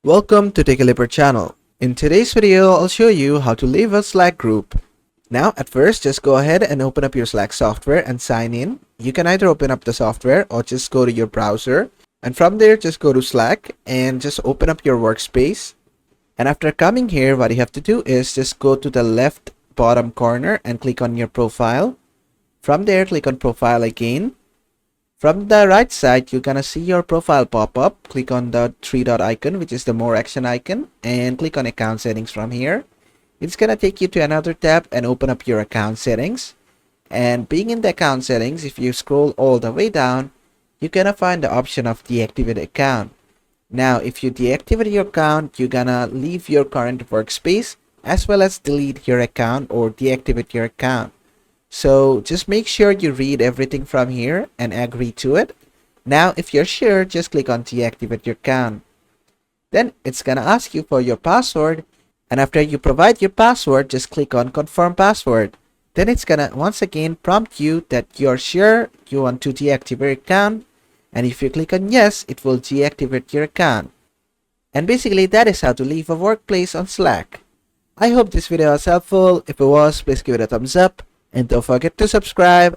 Welcome to Take a Leaper channel. In today's video, I'll show you how to leave a Slack group. Now, at first, just go ahead and open up your Slack software and sign in. You can either open up the software or just go to your browser. And from there, just go to Slack and just open up your workspace. And after coming here, what you have to do is just go to the left bottom corner and click on your profile. From there, click on profile again. From the right side, you're gonna see your profile pop up. Click on the three dot icon, which is the more action icon, and click on account settings from here. It's gonna take you to another tab and open up your account settings. And being in the account settings, if you scroll all the way down, you're gonna find the option of deactivate account. Now, if you deactivate your account, you're gonna leave your current workspace as well as delete your account or deactivate your account. So just make sure you read everything from here and agree to it. Now, if you're sure, just click on deactivate your account. Then it's gonna ask you for your password. And after you provide your password, just click on confirm password. Then it's gonna once again prompt you that you're sure you want to deactivate your account. And if you click on yes, it will deactivate your account. And basically that is how to leave a workplace on Slack. I hope this video was helpful. If it was, please give it a thumbs up. And don't forget to subscribe.